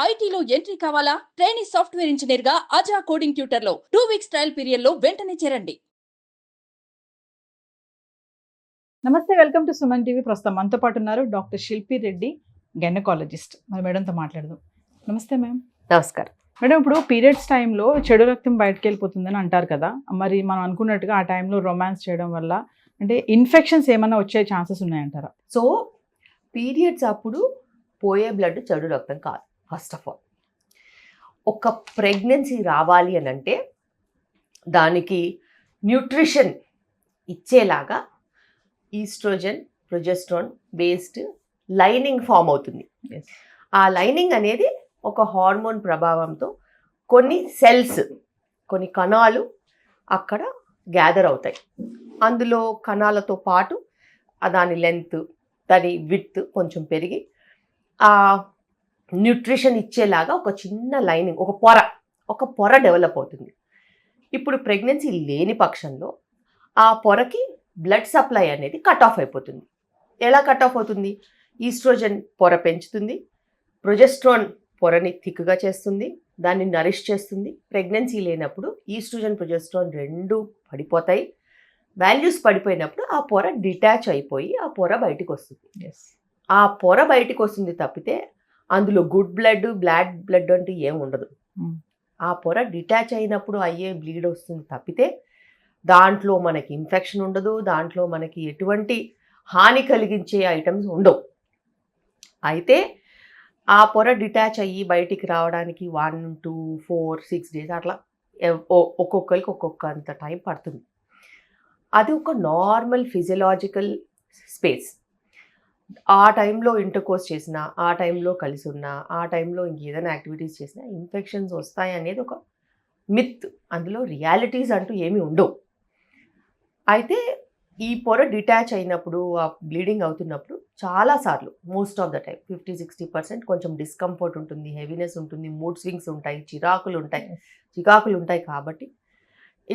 ఐటీలో ఎంట్రీ కావాలా? Trainee software engineer గా అజా కోడింగ్ ట్యూటర్ లో 2 వీక్స్ ట్రయల్ పీరియడ్ లో వెంటనే చేరండి. నమస్తే, వెల్కమ్ టు సుమన్ టీవీ. ప్రస్తుతం మనతో పాటు ఉన్నారు డాక్టర్ శిల్పి రెడ్డి, గైనకాలజిస్ట్. మరి మేడంతో మాట్లాడదాం. నమస్తే మ్యామ్. నమస్కారం మేడం, ఇప్పుడు పీరియడ్స్ టైంలో చెడు రక్తం బయటకు వెళ్ళిపోతుందని అంటారు కదా, మరి మనం అనుకున్నట్టుగా ఆ టైంలో రొమాన్స్ చేయడం వల్ల అంటే ఇన్ఫెక్షన్స్ ఏమైనా వచ్చే ఛాన్సెస్ ఉన్నాయంటారా? సో పీరియడ్స్ అప్పుడు పోయే బ్లడ్ చెడు రక్తం కాదు. ఫస్ట్ ఆఫ్ ఆల్ ఒక ప్రెగ్నెన్సీ రావాలి అని అంటే దానికి న్యూట్రిషన్ ఇచ్చేలాగా oestrogen, progesterone based lining form అవుతుంది. ఆ లైనింగ్ అనేది ఒక హార్మోన్ ప్రభావంతో కొన్ని సెల్స్, కొన్ని కణాలు అక్కడ గ్యాదర్ అవుతాయి. అందులో కణాలతో పాటు దాని లెంత్, దాని విడ్త్ కొంచెం పెరిగి ఆ న్యూట్రిషన్ ఇచ్చేలాగా ఒక చిన్న లైనింగ్, ఒక పొర డెవలప్ అవుతుంది. ఇప్పుడు ప్రెగ్నెన్సీ లేని పక్షంలో ఆ పొరకి బ్లడ్ సప్లై అనేది కట్ ఆఫ్ అయిపోతుంది. ఎలా కట్ ఆఫ్ అవుతుంది? ఈస్ట్రోజన్ పొర పెంచుతుంది, ప్రొజెస్ట్రాన్ పొరని థిక్గా చేస్తుంది, దాన్ని నరిష్ చేస్తుంది. ప్రెగ్నెన్సీ లేనప్పుడు ఈస్ట్రోజన్, ప్రొజెస్ట్రాన్ రెండు పడిపోతాయి. వాల్యూస్ పడిపోయినప్పుడు ఆ పొర డిటాచ్ అయిపోయి ఆ పొర బయటికి వస్తుంది. ఆ పొర బయటికి వస్తుంది తప్పితే అందులో గుడ్ బ్లడ్, బ్యాడ్ బ్లడ్ అంటూ ఏం ఉండదు. ఆ పొర డిటాచ్ అయినప్పుడు అయ్యే బ్లీడ్ వస్తుంది తప్పితే దాంట్లో మనకి ఇన్ఫెక్షన్ ఉండదు, దాంట్లో మనకి ఎటువంటి హాని కలిగించే ఐటమ్స్ ఉండవు. అయితే ఆ పొర డిటాచ్ అయ్యి బయటికి రావడానికి 1, 2, 4, 6 డేస్ అట్లా ఒక్కొక్కరికి ఒక్కొక్కంత టైం పడుతుంది. అది ఒక నార్మల్ ఫిజియలాజికల్ స్పేస్. ఆ టైంలో ఇంటర్కోర్స్ చేసినా, ఆ టైంలో కలిసి ఉన్నా, ఆ టైంలో ఇంకేదైనా యాక్టివిటీస్ చేసినా ఇన్ఫెక్షన్స్ వస్తాయి అనేది ఒక మిత్. అందులో రియాలిటీస్ అంటూ ఏమీ ఉండవు. అయితే ఈ పొర డిటాచ్ అయినప్పుడు, ఆ బ్లీడింగ్ అవుతున్నప్పుడు చాలాసార్లు, మోస్ట్ ఆఫ్ ద టైం 50-60% కొంచెం డిస్కంఫర్ట్ ఉంటుంది, హెవీనెస్ ఉంటుంది, మూడ్ స్వింగ్స్ ఉంటాయి, చికాకులు ఉంటాయి. కాబట్టి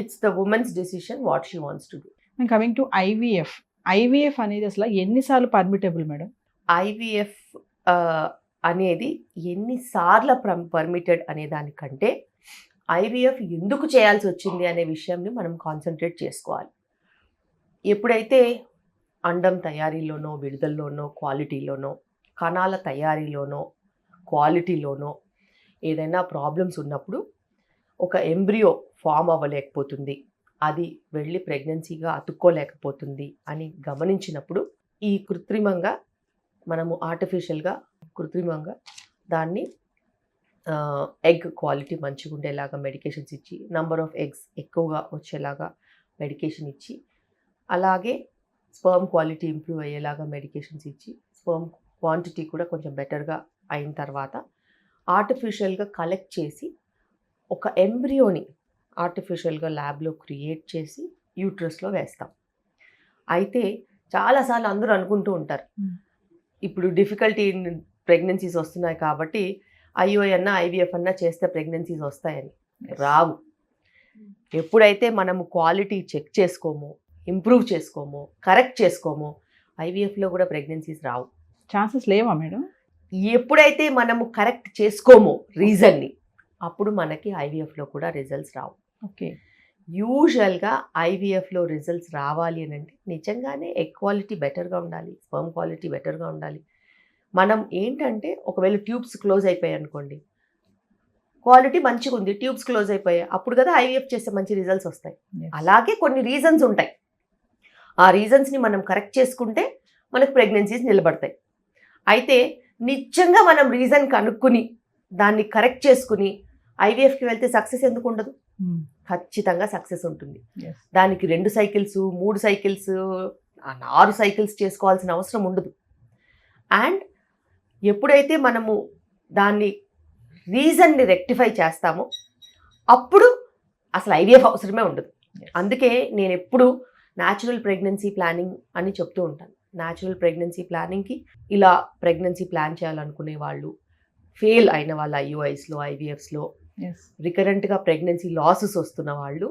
it's the women's decision what she wants to do. Coming to IVF అనేది అసలు ఎన్నిసార్లు పర్మిటబుల్ మేడం? ఐవీఎఫ్ అనేది ఎన్నిసార్లు పర్మిటెడ్ అనే దానికంటే ఐవీఎఫ్ ఎందుకు చేయాల్సి వచ్చింది అనే విషయంని మనం కాన్సన్ట్రేట్ చేసుకోవాలి. ఎప్పుడైతే అండం తయారీలోనో, విడుదలలోనో, క్వాలిటీలోనో, కణాల తయారీలోనో, క్వాలిటీలోనో ఏదైనా ప్రాబ్లమ్స్ ఉన్నప్పుడు ఒక ఎంబ్రియో ఫామ్ అవ్వలేకపోతుంది, అది వెళ్ళి ప్రెగ్నెన్సీగా అతుక్కోలేకపోతుంది అని గమనించినప్పుడు ఈ మనము ఆర్టిఫిషియల్గా కృత్రిమంగా దాన్ని ఎగ్ క్వాలిటీ మంచిగా ఉండేలాగా మెడికేషన్స్ ఇచ్చి, నంబర్ ఆఫ్ ఎగ్స్ ఎక్కువగా వచ్చేలాగా మెడికేషన్ ఇచ్చి, అలాగే స్పర్మ్ క్వాలిటీ ఇంప్రూవ్ అయ్యేలాగా మెడికేషన్స్ ఇచ్చి, స్పర్మ్ క్వాంటిటీ కూడా కొంచెం బెటర్గా అయిన తర్వాత ఆర్టిఫిషియల్గా కలెక్ట్ చేసి ఒక ఎంబ్రియోని ఆర్టిఫిషియల్గా ల్యాబ్లో క్రియేట్ చేసి యూట్రస్లో వేస్తాం. అయితే చాలాసార్లు అందరూ అనుకుంటూ ఉంటారు, ఇప్పుడు డిఫికల్టీ ప్రెగ్నెన్సీస్ వస్తున్నాయి కాబట్టి ఐవీఎఫ్ అన్నా చేస్తే ప్రెగ్నెన్సీస్ వస్తాయని. రావు. ఎప్పుడైతే మనము క్వాలిటీ చెక్ చేసుకోమో, ఇంప్రూవ్ చేసుకోమో, కరెక్ట్ చేసుకోమో, ఐవీఎఫ్లో కూడా ప్రెగ్నెన్సీస్ రావు. ఛాన్సెస్ లేవా మేడం? ఎప్పుడైతే మనము కరెక్ట్ చేసుకోమో రీజన్ని, అప్పుడు మనకి ఐవీఎఫ్లో కూడా రిజల్ట్స్ రావు. ఓకే. యూజువల్గా ఐవీఎఫ్లో రిజల్ట్స్ రావాలి అని అంటే నిజంగానే ఎగ్ క్వాలిటీ బెటర్గా ఉండాలి, స్పర్మ్ క్వాలిటీ బెటర్గా ఉండాలి. మనం ఏంటంటే ఒకవేళ ట్యూబ్స్ క్లోజ్ అయిపోయాయి అనుకోండి, క్వాలిటీ మంచిగా ఉంది, ట్యూబ్స్ క్లోజ్ అయిపోయాయి, అప్పుడు కదా ఐవీఎఫ్ చేస్తే మంచి రిజల్ట్స్ వస్తాయి. అలాగే కొన్ని రీజన్స్ ఉంటాయి. ఆ రీజన్స్ని మనం కరెక్ట్ చేసుకుంటే మనకు ప్రెగ్నెన్సీస్ నిలబడతాయి. అయితే నిజంగా మనం రీజన్ కనుక్కుని దాన్ని కరెక్ట్ చేసుకుని ఐవీఎఫ్కి వెళ్తే సక్సెస్ ఎందుకు ఉండదు? ఖచ్చితంగా సక్సెస్ ఉంటుంది. దానికి 2 సైకిల్స్, 3 సైకిల్స్, 6 సైకిల్స్ చేసుకోవాల్సిన అవసరం ఉండదు. అండ్ ఎప్పుడైతే మనము దాన్ని రీజన్ని రెక్టిఫై చేస్తామో అప్పుడు అసలు ఐవీఎఫ్ అవసరమే ఉండదు. అందుకే నేను ఎప్పుడు న్యాచురల్ ప్రెగ్నెన్సీ ప్లానింగ్ అని చెప్తూ ఉంటాను. న్యాచురల్ ప్రెగ్నెన్సీ ప్లానింగ్కి ఇలా ప్రెగ్నెన్సీ ప్లాన్ చేయాలనుకునే వాళ్ళు, ఫెయిల్ అయిన వాళ్ళ ఐయుఐస్లో, ఐవీఎఫ్స్లో, రికరెంట్గా ప్రెగ్నెన్సీ లాసెస్ వస్తున్న వాళ్ళు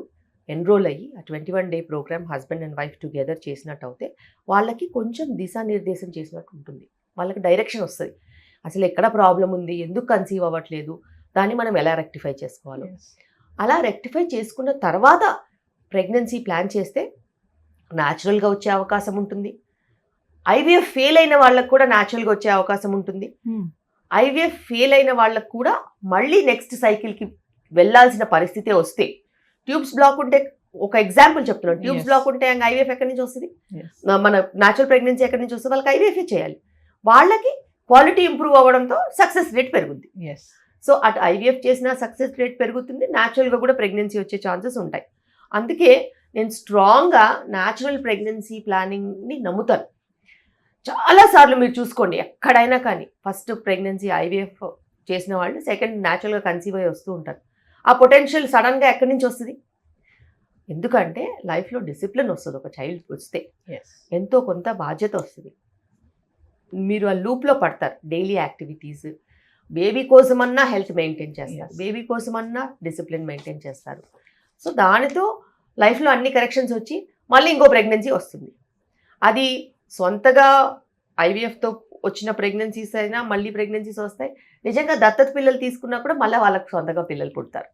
ఎన్రోల్ అయ్యి ఆ 21 day programme husband and wife together చేసినట్టు అయితే వాళ్ళకి కొంచెం దిశానిర్దేశం చేసినట్టు ఉంటుంది. వాళ్ళకి డైరెక్షన్ వస్తుంది. అసలు ఎక్కడ ప్రాబ్లం ఉంది, ఎందుకు కన్సీవ్ అవ్వట్లేదు, దాన్ని మనం ఎలా రెక్టిఫై చేసుకోవాలి. అలా రెక్టిఫై చేసుకున్న తర్వాత ప్రెగ్నెన్సీ ప్లాన్ చేస్తే న్యాచురల్గా వచ్చే అవకాశం ఉంటుంది. ఐవీఎఫ్ ఫెయిల్ అయిన వాళ్ళకు కూడా న్యాచురల్గా వచ్చే అవకాశం ఉంటుంది. ఐవీఎఫ్ ఫెయిల్ అయిన వాళ్ళకు కూడా మళ్ళీ నెక్స్ట్ సైకిల్కి వెళ్ళాల్సిన పరిస్థితే వస్తే, ట్యూబ్స్ బ్లాక్ ఉంటే, ఒక ఎగ్జాంపుల్ చెప్తున్నాను, ట్యూబ్స్ బ్లాక్ ఉంటే ఐవీఎఫ్ ఎక్కడి నుంచి వస్తుంది, మన న్యాచురల్ ప్రెగ్నెన్సీ ఎక్కడి నుంచి వస్తుంది, వాళ్ళకి ఐవీఎఫ్ చేయాలి. వాళ్ళకి క్వాలిటీ ఇంప్రూవ్ అవ్వడంతో సక్సెస్ రేట్ పెరుగుద్ది. సో అటు ఐవీఎఫ్ చేసిన సక్సెస్ రేట్ పెరుగుతుంది, న్యాచురల్గా కూడా ప్రెగ్నెన్సీ వచ్చే ఛాన్సెస్ ఉంటాయి. అందుకే నేను స్ట్రాంగ్గా న్యాచురల్ ప్రెగ్నెన్సీ ప్లానింగ్ని నమ్ముతాను. చాలాసార్లు మీరు చూసుకోండి, ఎక్కడైనా కానీ ఫస్ట్ ప్రెగ్నెన్సీ ఐవీఎఫ్ చేసిన వాళ్ళు సెకండ్ న్యాచురల్గా కన్సీవ్ అయ్యి వస్తూ ఉంటారు. ఆ పొటెన్షియల్ సడన్గా ఎక్కడి నుంచి వస్తుంది? ఎందుకంటే లైఫ్లో డిసిప్లిన్ వస్తుంది. ఒక చైల్డ్ వస్తే ఎంతో కొంత బాధ్యత వస్తుంది. మీరు ఆ లూప్లో పడతారు. డైలీ యాక్టివిటీస్, బేబీ కోసమన్నా హెల్త్ మెయింటైన్ చేస్తారు, బేబీ కోసమన్నా డిసిప్లిన్ మెయింటైన్ చేస్తారు. సో దానితో లైఫ్లో అన్ని కరెక్షన్స్ వచ్చి మళ్ళీ ఇంకో ప్రెగ్నెన్సీ వస్తుంది. అది సొంతగా ఐవీఎఫ్తో వచ్చిన ప్రెగ్నెన్సీస్ అయినా మళ్ళీ ప్రెగ్నెన్సీస్ వస్తాయి. నిజంగా దత్తత పిల్లలు తీసుకున్నా కూడా మళ్ళీ వాళ్ళకి సొంతగా పిల్లలు పుడతారు.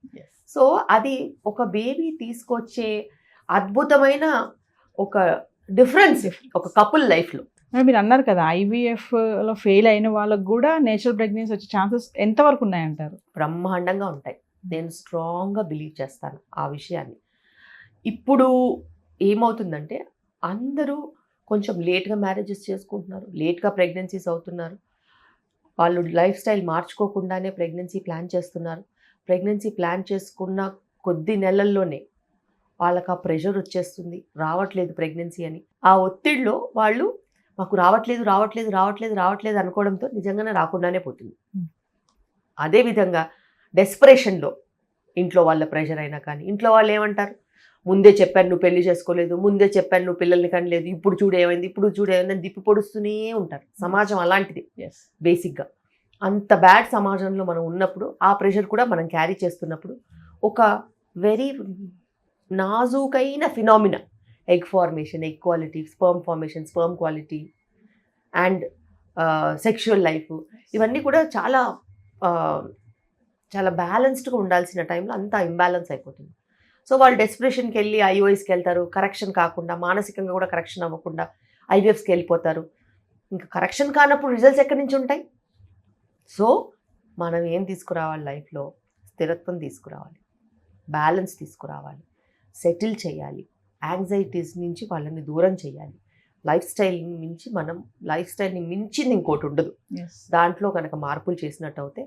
సో అది ఒక బేబీ తీసుకొచ్చే అద్భుతమైన ఒక డిఫరెన్స్ ఒక కపుల్ లైఫ్లో. మీరు అన్నారు కదా ఐవీఎఫ్లో ఫెయిల్ అయిన వాళ్ళకు కూడా నేచురల్ ప్రెగ్నెన్సీ వచ్చే ఛాన్సెస్ ఎంతవరకు ఉన్నాయంటారు? బ్రహ్మాండంగా ఉంటాయి. నేను స్ట్రాంగ్గా బిలీవ్ చేస్తాను ఆ విషయాన్ని. ఇప్పుడు ఏమవుతుందంటే అందరూ కొంచెం లేట్గా మ్యారేజెస్ చేసుకుంటున్నారు, లేట్గా ప్రెగ్నెన్సీస్ అవుతున్నారు. వాళ్ళు లైఫ్ స్టైల్ మార్చుకోకుండానే ప్రెగ్నెన్సీ ప్లాన్ చేస్తున్నారు. ప్రెగ్నెన్సీ ప్లాన్ చేసుకున్న కొద్ది నెలల్లోనే వాళ్ళకి ఆ ప్రెషర్ వచ్చేస్తుంది, రావట్లేదు ప్రెగ్నెన్సీ అని. ఆ ఒత్తిడిలో వాళ్ళు మాకు రావట్లేదు రావట్లేదు రావట్లేదు రావట్లేదు అనుకోవడంతో నిజంగానే రాకుండానే పోతుంది. అదేవిధంగా డెస్పరేషన్లో ఇంట్లో వాళ్ళ ప్రెషర్ అయినా కానీ, ఇంట్లో వాళ్ళు ఏమంటారు, ముందే చెప్పాను నువ్వు పెళ్లి చేసుకోలేదు, ముందే చెప్పాను నువ్వు పిల్లల్ని కనలేదు, ఇప్పుడు చూడేమైంది, ఇప్పుడు చూడేమైంది అని దిప్పి పొడుస్తూనే ఉంటారు. సమాజం అలాంటిది బేసిక్గా. అంత బ్యాడ్ సమాజంలో మనం ఉన్నప్పుడు ఆ ప్రెషర్ కూడా మనం క్యారీ చేస్తున్నప్పుడు ఒక వెరీ నాజూకైన phenomena, egg formation, egg quality, sperm formation, sperm quality and sexual life, ఇవన్నీ కూడా చాలా చాలా బ్యాలెన్స్డ్గా ఉండాల్సిన టైంలో అంతా ఇంబ్యాలెన్స్ అయిపోతుంది. సో వాళ్ళు డెస్పరేషన్కి వెళ్ళి ఐఓఐస్కి వెళ్తారు, కరెక్షన్ కాకుండా, మానసికంగా కూడా కరెక్షన్ అవ్వకుండా ఐవీఎఫ్స్కి వెళ్ళిపోతారు. ఇంకా కరెక్షన్ కానప్పుడు రిజల్ట్స్ ఎక్కడి నుంచి ఉంటాయి? సో మనం ఏం తీసుకురావాలి లైఫ్లో? స్థిరత్వం తీసుకురావాలి, బ్యాలెన్స్ తీసుకురావాలి, సెటిల్ చేయాలి, యాంగ్జైటీస్ నుంచి వాళ్ళని దూరం చేయాలి. లైఫ్ స్టైల్ని మించింది ఇంకోటి ఉండదు. దాంట్లో కనుక మార్పులు చేసినట్టు అయితే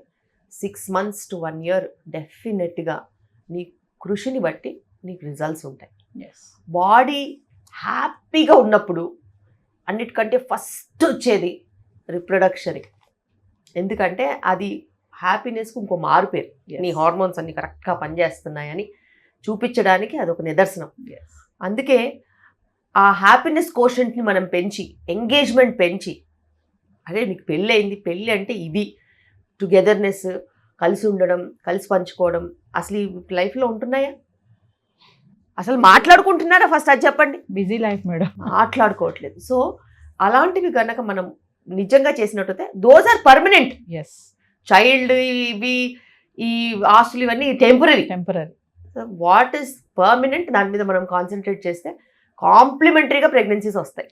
6 months to 1 year డెఫినెట్గా నీ కృషిని బట్టి నీకు రిజల్ట్స్ ఉంటాయి. బాడీ హ్యాపీగా ఉన్నప్పుడు అన్నిటికంటే ఫస్ట్ వచ్చేది రిప్రొడక్షన్. ఎందుకంటే అది హ్యాపీనెస్కి ఇంకో మారు పేరు. నీ హార్మోన్స్ అన్ని కరెక్ట్గా పనిచేస్తున్నాయని చూపించడానికి అదొక నిదర్శనం. అందుకే ఆ హ్యాపీనెస్ కోషెంట్ని మనం పెంచి, ఎంగేజ్మెంట్ పెంచి, అదే నీకు పెళ్ళి అయింది, పెళ్ళి అంటే ఇది టుగెదర్నెస్, కలిసి ఉండడం, కలిసి పంచుకోవడం, అసలు ఈ లైఫ్లో ఉంటున్నాయా? అసలు మాట్లాడుకుంటున్నారా? ఫస్ట్ అది చెప్పండి. బిజీ లైఫ్ మేడం, మాట్లాడుకోవట్లేదు. సో అలాంటివి కనుక మనం నిజంగా చేసినట్టయితే దోస్ ఆర్ పర్మనెంట్. చైల్డ్ ఇవి ఈ ఆస్తులు ఇవన్నీ టెంపరీ. వాట్ ఈస్ పర్మనెంట్, దాని మీద మనం కాన్సన్ట్రేట్ చేస్తే కాంప్లిమెంటరీగా ప్రెగ్నెన్సీస్ వస్తాయి.